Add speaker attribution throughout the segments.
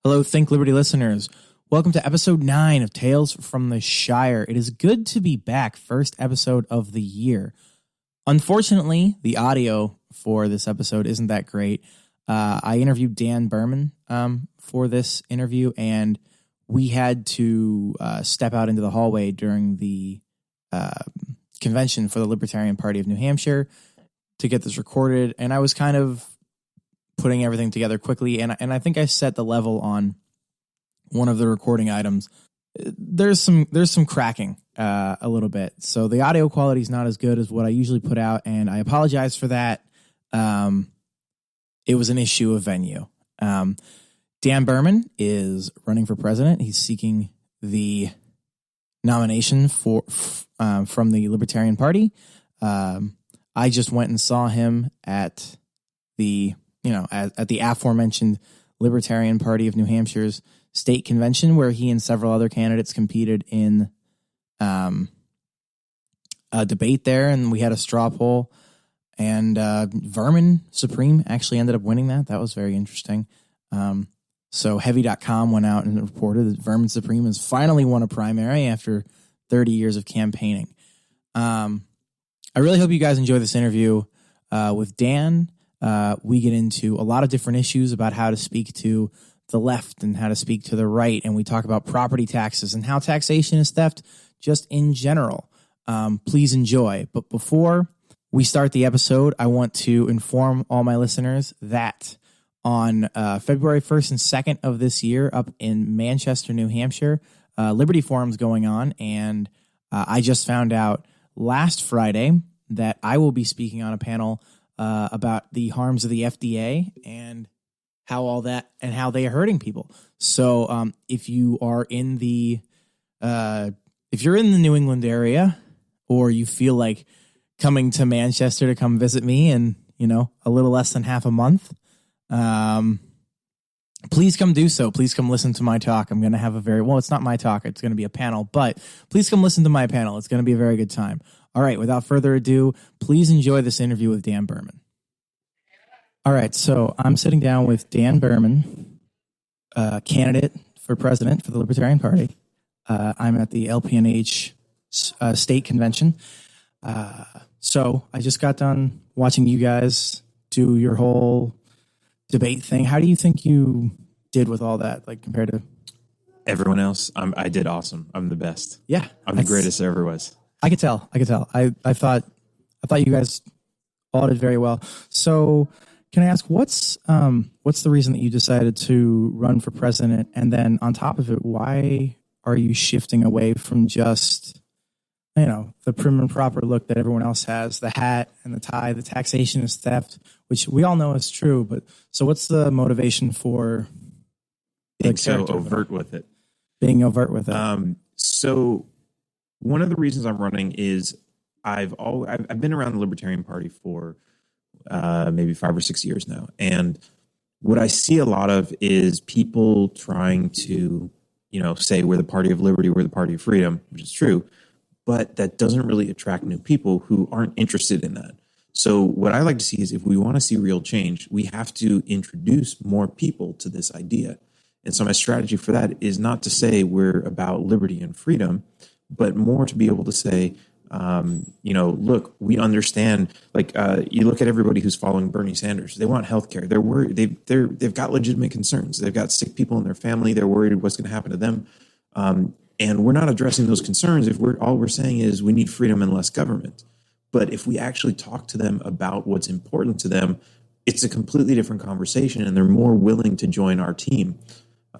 Speaker 1: Hello, Think Liberty listeners. Welcome to episode 9 of Tales from the Shire. It is good to be back. First episode of the year. Unfortunately, the audio for this episode isn't that great. I interviewed Dan Behrman for this interview, and we had to step out into the hallway during the convention for the Libertarian Party of New Hampshire to get this recorded, and I was kind of putting everything together quickly, and I think I set the level on one of the recording items. There's some cracking a little bit, so the audio quality is not as good as what I usually put out, and I apologize for that. It was an issue of venue. Dan Behrman is running for president. He's seeking the nomination from the Libertarian Party. I just went and saw him at the aforementioned Libertarian Party of New Hampshire's state convention, where he and several other candidates competed in a debate there, and we had a straw poll, and Behrman Supreme actually ended up winning that. That was very interesting. So Heavy.com went out and reported that Behrman Supreme has finally won a primary after 30 years of campaigning. I really hope you guys enjoy this interview with Dan. We get into a lot of different issues about how to speak to the left and how to speak to the right, and we talk about property taxes and how taxation is theft just in general. Please enjoy. But before we start the episode, I want to inform all my listeners that on February 1st and 2nd of this year up in Manchester, New Hampshire, Liberty Forum's going on, and I just found out last Friday that I will be speaking on a panel about the harms of the FDA and how they are hurting people. So if you are in if you're in the New England area, or you feel like coming to Manchester to come visit me in, a little less than half a month, please come do so. Please come listen to my talk. I'm going to have it's not my talk. It's going to be a panel, but please come listen to my panel. It's going to be a very good time. All right, without further ado, please enjoy this interview with Dan Behrman. All right, so I'm sitting down with Dan Behrman, candidate for president for the Libertarian Party. I'm at the LPNH state convention. So I just got done watching you guys do your whole debate thing. How do you think you did with all that, like compared to
Speaker 2: everyone else? I did awesome. I'm the best.
Speaker 1: Yeah,
Speaker 2: I'm the greatest there ever was.
Speaker 1: I could tell. I thought you guys all did very well. So can I ask what's the reason that you decided to run for president? And then on top of it, why are you shifting away from just, the prim and proper look that everyone else has, the hat and the tie, the taxation is theft, which we all know is true. But so what's the motivation for
Speaker 2: being so overt with it?
Speaker 1: Being overt with it.
Speaker 2: So one of the reasons I'm running is I've been around the Libertarian Party for maybe 5 or 6 years now, and what I see a lot of is people trying to, say we're the party of liberty, we're the party of freedom, which is true, but that doesn't really attract new people who aren't interested in that. So what I like to see is if we want to see real change, we have to introduce more people to this idea. And so my strategy for that is not to say we're about liberty and freedom, but more to be able to say, look, we understand, you look at everybody who's following Bernie Sanders. They want healthcare. They're worried. They've got legitimate concerns. They've got sick people in their family. They're worried what's going to happen to them. And we're not addressing those concerns if all we're saying is we need freedom and less government. But if we actually talk to them about what's important to them, it's a completely different conversation, and they're more willing to join our team.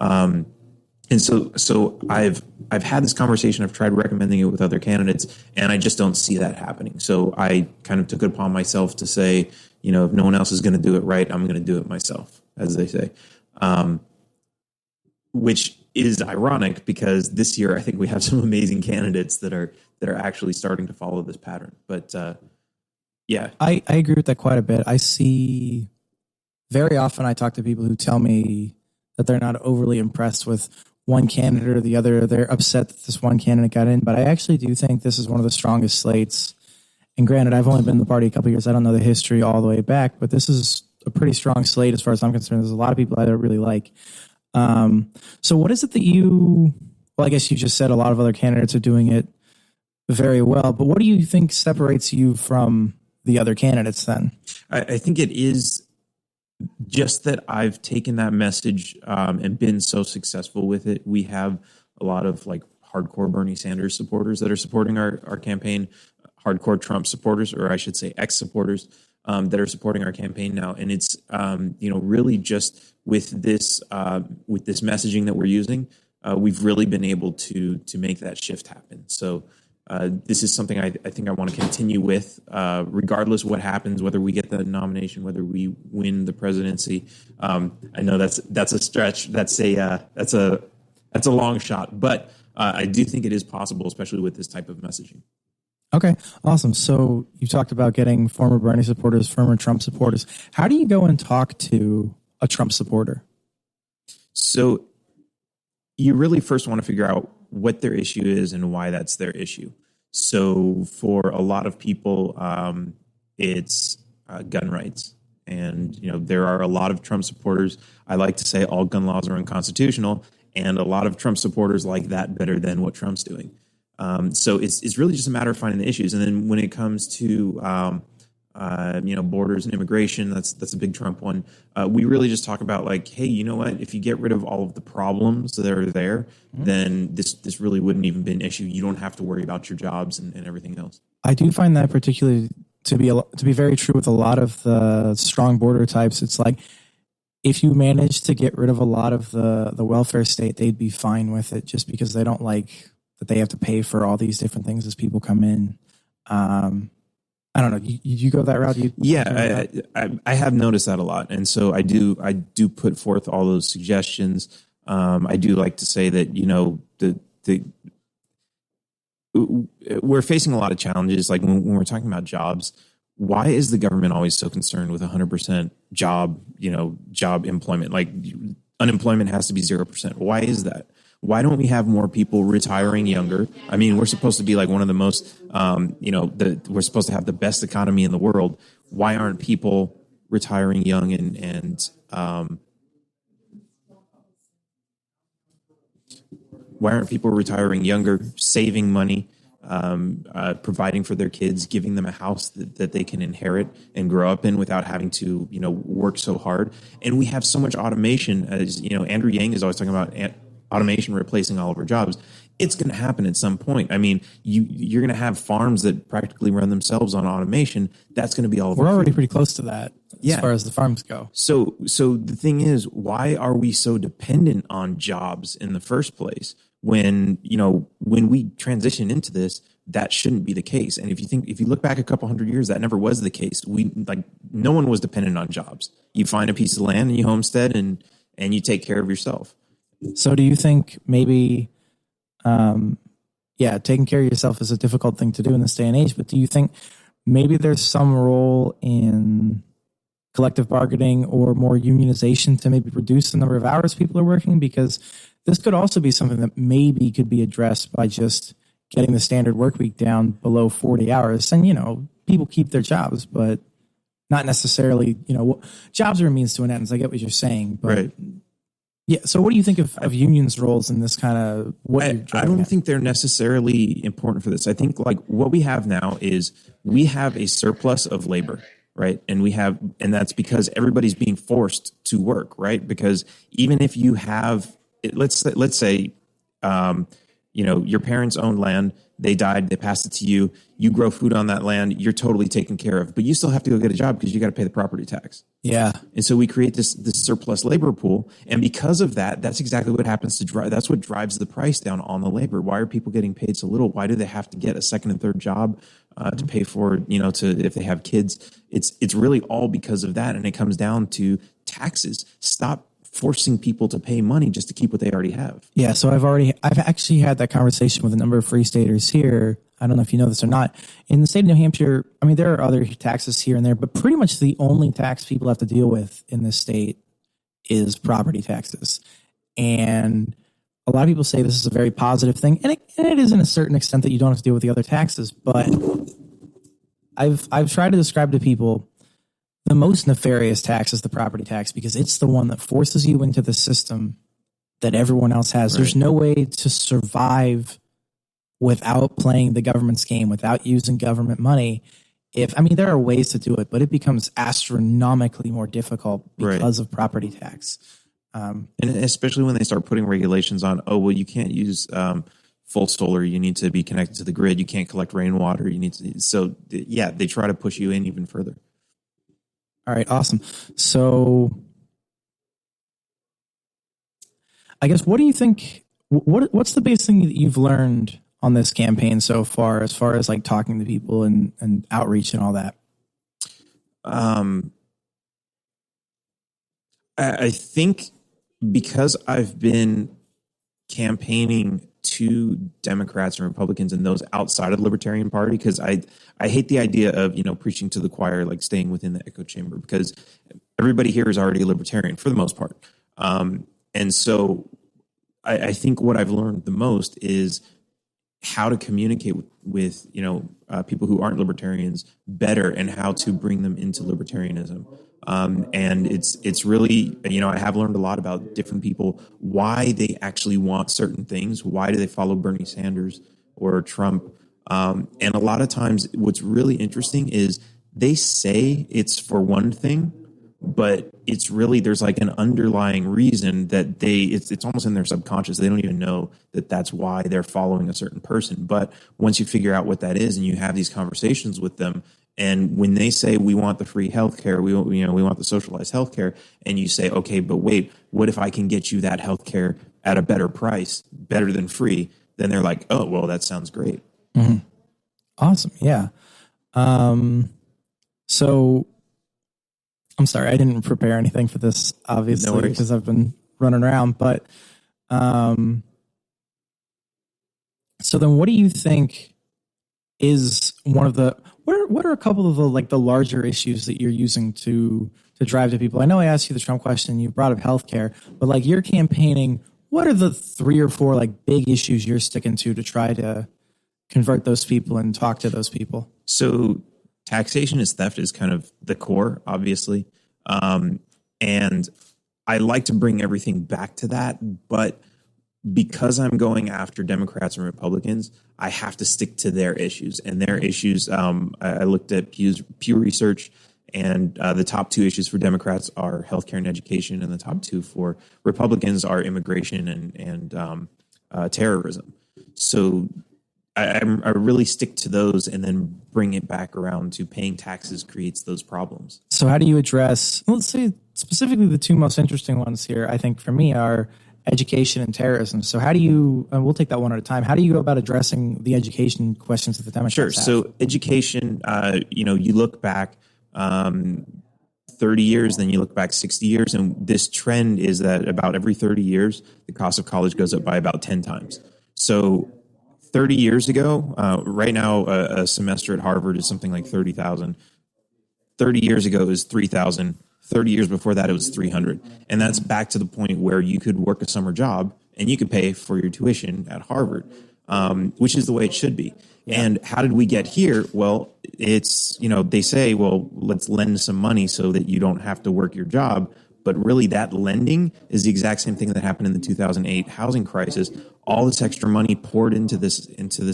Speaker 2: And so I've had this conversation. I've tried recommending it with other candidates, and I just don't see that happening. So I kind of took it upon myself to say, if no one else is going to do it right, I'm going to do it myself, as they say, which is ironic because this year I think we have some amazing candidates that are actually starting to follow this pattern. But yeah,
Speaker 1: I agree with that quite a bit. I see very often I talk to people who tell me that they're not overly impressed with one candidate or the other. They're upset that this one candidate got in, but I actually do think this is one of the strongest slates. And granted, I've only been in the party a couple of years. I don't know the history all the way back, but this is a pretty strong slate as far as I'm concerned. There's a lot of people I don't really like. So what is it that you, well, I guess you just said a lot of other candidates are doing it very well, but what do you think separates you from the other candidates then?
Speaker 2: I think it is just that I've taken that message and been so successful with it. We have a lot of like hardcore Bernie Sanders supporters that are supporting our campaign, hardcore Trump supporters, or I should say ex-supporters that are supporting our campaign now. And it's, really just with this messaging that we're using, we've really been able to make that shift happen. So this is something I think I want to continue with, regardless what happens, whether we get the nomination, whether we win the presidency. I know that's a stretch. That's a long shot, but I do think it is possible, especially with this type of messaging.
Speaker 1: Okay, awesome. So you talked about getting former Bernie supporters, former Trump supporters. How do you go and talk to a Trump supporter?
Speaker 2: So you really first want to figure out what their issue is and why that's their issue. So for a lot of people, it's gun rights. And, there are a lot of Trump supporters. I like to say all gun laws are unconstitutional, and a lot of Trump supporters like that better than what Trump's doing. So it's really just a matter of finding the issues. And then when it comes to, borders and immigration, that's a big Trump one. We really just talk about like, hey, you know what? If you get rid of all of the problems that are there, then this really wouldn't even be an issue. You don't have to worry about your jobs and everything else.
Speaker 1: I do find that particularly to be very true with a lot of the strong border types. It's like if you manage to get rid of a lot of the welfare state, they'd be fine with it just because they don't like that they have to pay for all these different things as people come in. I don't know. You go that route?
Speaker 2: I have noticed that a lot, and so I do put forth all those suggestions. I do like to say that we're facing a lot of challenges. Like when we're talking about jobs, why is the government always so concerned with 100% job employment? Like unemployment has to be 0%. Why is that? Why don't we have more people retiring younger? I mean, we're supposed to be like one of the most, we're supposed to have the best economy in the world. Why aren't people retiring young and why aren't people retiring younger, saving money, providing for their kids, giving them a house that they can inherit and grow up in without having to, work so hard? And we have so much automation, as Andrew Yang is always talking about automation replacing all of our jobs. It's going to happen at some point. I mean, you're going to have farms that practically run themselves on automation. That's going to be all of
Speaker 1: We're already pretty close to that as far as the farms go.
Speaker 2: So the thing is, why are we so dependent on jobs in the first place? When we transition into this, that shouldn't be the case. And if you look back a couple hundred years, that never was the case. No one was dependent on jobs. You find a piece of land and you homestead and you take care of yourself.
Speaker 1: So do you think maybe, taking care of yourself is a difficult thing to do in this day and age, but do you think maybe there's some role in collective bargaining or more unionization to maybe reduce the number of hours people are working? Because this could also be something that maybe could be addressed by just getting the standard work week down below 40 hours. And, people keep their jobs, but not necessarily, jobs are a means to an end. I get what you're saying, but
Speaker 2: right.
Speaker 1: Yeah. So what do you think of unions' roles in this kind of what you're driving
Speaker 2: I don't
Speaker 1: at?
Speaker 2: think they're necessarily important for this. I think like what we have now is we have a surplus of labor, right? And that's because everybody's being forced to work, right? Because even if you have, let's say, your parents owned land, they died, they passed it to you, you grow food on that land, you're totally taken care of, but you still have to go get a job because you got to pay the property tax.
Speaker 1: Yeah.
Speaker 2: And so we create this surplus labor pool. And because of that, that's exactly what happens that's what drives the price down on the labor. Why are people getting paid so little? Why do they have to get a second and third job to pay for, if they have kids? It's really all because of that. And it comes down to taxes. Stop forcing people to pay money just to keep what they already have.
Speaker 1: Yeah. So I've actually had that conversation with a number of free staters here. I don't know if you know this or not. In the state of New Hampshire, I mean, there are other taxes here and there, but pretty much the only tax people have to deal with in this state is property taxes. And a lot of people say this is a very positive thing. And it is in a certain extent that you don't have to deal with the other taxes. But I've tried to describe to people the most nefarious tax is the property tax because it's the one that forces you into the system that everyone else has.
Speaker 2: Right.
Speaker 1: There's no way to survive without playing the government's game, without using government money. There are ways to do it, but it becomes astronomically more difficult because of property tax.
Speaker 2: And especially when they start putting regulations on, you can't use full solar. You need to be connected to the grid. You can't collect rainwater. They try to push you in even further.
Speaker 1: All right, awesome. So I guess, what do you think, what's the biggest thing that you've learned on this campaign so far, as like talking to people and outreach and all that?
Speaker 2: I think because I've been campaigning to Democrats and Republicans and those outside of the Libertarian Party, because I hate the idea of, preaching to the choir, like staying within the echo chamber, because everybody here is already a Libertarian for the most part. And so I think what I've learned the most is how to communicate with people who aren't Libertarians better, and how to bring them into Libertarianism. And it's really, I have learned a lot about different people, why they actually want certain things. Why do they follow Bernie Sanders or Trump? And a lot of times what's really interesting is they say it's for one thing, but it's really, there's like an underlying reason that it's almost in their subconscious. They don't even know that that's why they're following a certain person. But once you figure out what that is and you have these conversations with them, and when they say we want the free healthcare, we want the socialized healthcare, and you say, okay, but wait, what if I can get you that healthcare at a better price, better than free? Then they're like, oh, well, that sounds great.
Speaker 1: Mm-hmm. Awesome, yeah. So I'm sorry, I didn't prepare anything for this, obviously, because I've been running around. But so then, what do you think is one of the what are a couple of the larger issues that you're using to drive to people? I know I asked you the Trump question, you brought up healthcare, but like you're campaigning, what are the 3 or 4 like big issues you're sticking to try to convert those people and talk to those people?
Speaker 2: So taxation is theft is kind of the core, obviously. And I like to bring everything back to that, but because I'm going after Democrats and Republicans, I have to stick to their issues. And their issues, I looked at Pew Research, and the top 2 issues for Democrats are healthcare and education, and the top 2 for Republicans are immigration and terrorism. So I really stick to those, and then bring it back around to paying taxes creates those problems.
Speaker 1: So how do you address, let's say specifically the 2 most interesting ones here, I think for me, are education and terrorism. So how do you, and we'll take that one at a time, how do you go about addressing the education questions that the Democrats have?
Speaker 2: So education, you look back 30 years, then you look back 60 years, and this trend is that about every 30 years, the cost of college goes up by about 10 times. So 30 years ago, right now, a semester at Harvard is something like $30,000. 30 years ago, it was $3,000. 30 years before that, it was $300. And that's back to the point where you could work a summer job and you could pay for your tuition at Harvard, which is the way it should be. Yeah. And how did we get here? Well, it's, they say, well, let's lend some money so that you don't have to work your job. But really, that lending is the exact same thing that happened in the 2008 housing crisis. All this extra money poured into this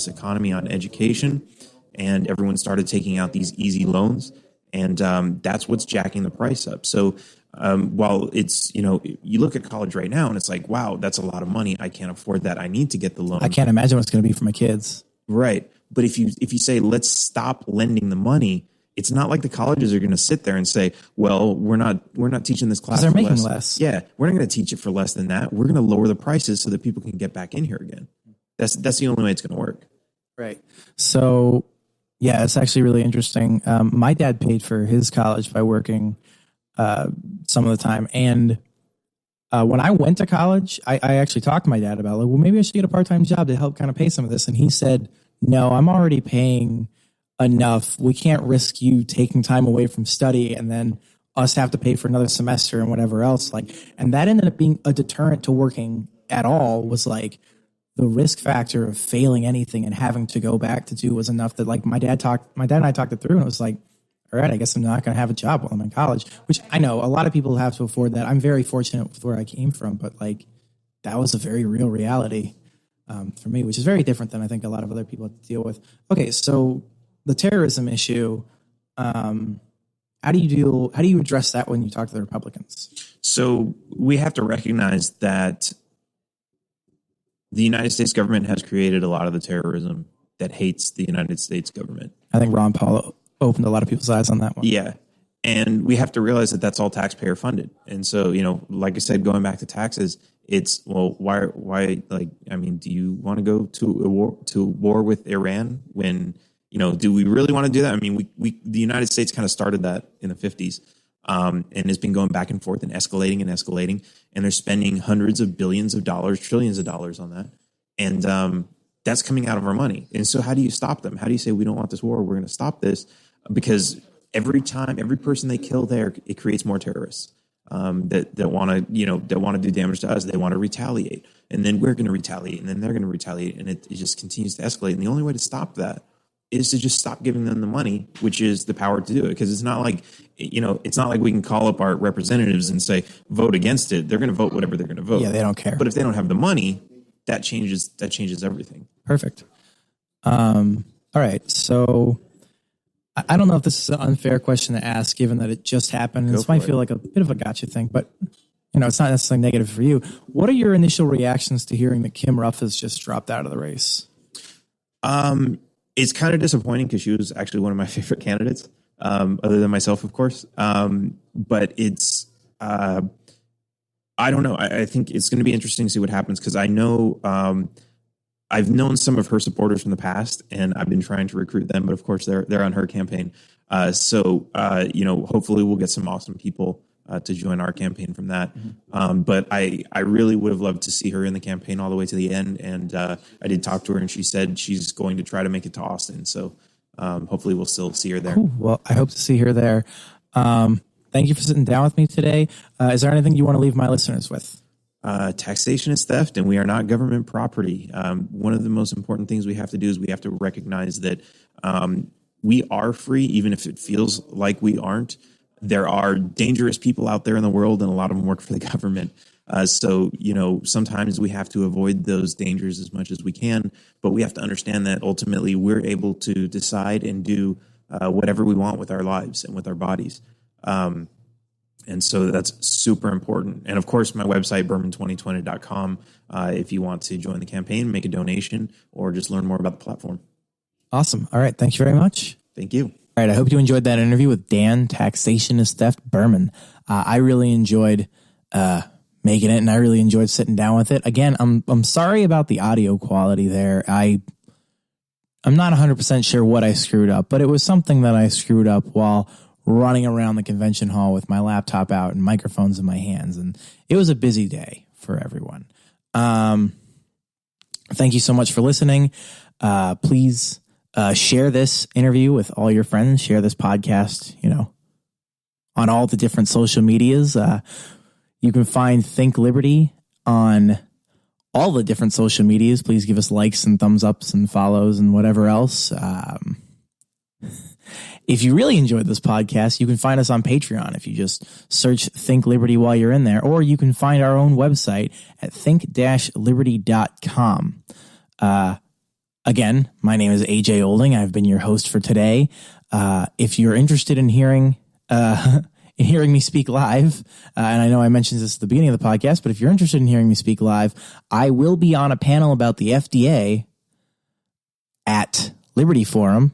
Speaker 2: economy on education, and everyone started taking out these easy loans. And that's what's jacking the price up. So while it's, you look at college right now and it's like, wow, that's a lot of money. I can't afford that. I need to get the loan.
Speaker 1: I can't imagine what it's going to be for my kids.
Speaker 2: Right. But if you say, let's stop lending the money, it's not like the colleges are going to sit there and say, well, we're not teaching this class.
Speaker 1: They're making less.
Speaker 2: Yeah. We're not going to teach it for less than that. We're going to lower the prices so that people can get back in here again. That's the only way it's going to work.
Speaker 1: Right. So, yeah, it's actually really interesting. My dad paid for his college by working some of the time. And when I went to college, I actually talked to my dad about, well, maybe I should get a part-time job to help kind of pay some of this. And he said, no, I'm already paying enough. We can't risk you taking time away from study and then us have to pay for another semester and whatever else. And that ended up being a deterrent to working at all, was like, the risk factor of failing anything and having to go back to do was enough that my dad and I talked it through, and it was like, all right, I guess I'm not going to have a job while I'm in college, which I know a lot of people have to afford that. I'm very fortunate with where I came from, but that was a very real reality for me, which is very different than I think a lot of other people have to deal with. Okay, so the terrorism issue, how do you address that when you talk to the Republicans?
Speaker 2: So we have to recognize that the United States government has created a lot of the terrorism that hates the United States government.
Speaker 1: I think Ron Paul opened a lot of people's eyes on that one.
Speaker 2: Yeah. And we have to realize that that's all taxpayer funded. And so, like I said, going back to taxes, it's, well, why, do you want to go to war with Iran when, do we really want to do that? I mean, the United States kind of started that in the 50s, and it's been going back and forth and escalating, and they're spending hundreds of billions of dollars, trillions of dollars on that. And, that's coming out of our money. And so how do you stop them? How do you say, we don't want this war, we're going to stop this? Because every person they kill there, it creates more terrorists that want to do damage to us. They want to retaliate, and then we're going to retaliate, and then they're going to retaliate, and it just continues to escalate. And the only way to stop that is to just stop giving them the money, which is the power to do it. Because it's not like we can call up our representatives and say vote against it. They're going to vote whatever they're going to vote.
Speaker 1: Yeah, they don't care.
Speaker 2: But if they don't have the money, that changes everything.
Speaker 1: Perfect. All right, so I don't know if this is an unfair question to ask, given that it just happened. This might feel like a bit of a gotcha thing, but it's not necessarily negative for you. What are your initial reactions to hearing that Kim Ruff has just dropped out of the race?
Speaker 2: It's kind of disappointing because she was actually one of my favorite candidates, other than myself, of course. But it's, I don't know. I think it's going to be interesting to see what happens, because I know I've known some of her supporters from the past, and I've been trying to recruit them. But of course, they're on her campaign. So hopefully we'll get some awesome people to join our campaign from that. Mm-hmm. But I really would have loved to see her in the campaign all the way to the end. And I did talk to her, and she said she's going to try to make it to Austin. So hopefully we'll still see her there.
Speaker 1: Cool. Well, I hope to see her there. Thank you for sitting down with me today. Is there anything you want to leave my listeners with?
Speaker 2: Taxation is theft, and we are not government property. One of the most important things we have to do is we have to recognize that we are free, even if it feels like we aren't. There are dangerous people out there in the world, and a lot of them work for the government. So sometimes we have to avoid those dangers as much as we can, but we have to understand that ultimately we're able to decide and do whatever we want with our lives and with our bodies. And so that's super important. And of course, my website, Behrman2020.com, if you want to join the campaign, make a donation, or just learn more about the platform.
Speaker 1: Awesome. All right. Thank you very much.
Speaker 2: Thank you.
Speaker 1: All right. I hope you enjoyed that interview with Dan, Taxation is Theft Behrman. I really enjoyed making it, and I really enjoyed sitting down with it. Again, I'm sorry about the audio quality there. I'm not 100% sure what I screwed up, but it was something that I screwed up while running around the convention hall with my laptop out and microphones in my hands. And it was a busy day for everyone. Thank you so much for listening. Please share this interview with all your friends. Share this podcast, on all the different social medias. You can find Think Liberty on all the different social medias. Please give us likes and thumbs ups and follows and whatever else. If you really enjoyed this podcast, you can find us on Patreon if you just search Think Liberty while you're in there, or you can find our own website at think-liberty.com. Again, my name is AJ Olding. I've been your host for today. If you're interested in hearing me speak live, and I know I mentioned this at the beginning of the podcast, but if you're interested in hearing me speak live, I will be on a panel about the FDA at Liberty Forum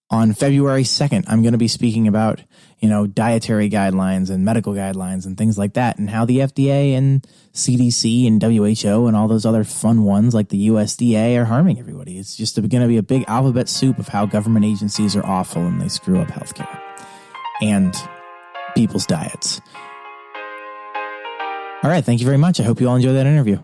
Speaker 1: on February 2nd. I'm going to be speaking about, dietary guidelines and medical guidelines and things like that, and how the FDA and CDC and WHO and all those other fun ones like the USDA are harming everybody. It's just going to be a big alphabet soup of how government agencies are awful and they screw up healthcare and people's diets. All right. Thank you very much. I hope you all enjoyed that interview.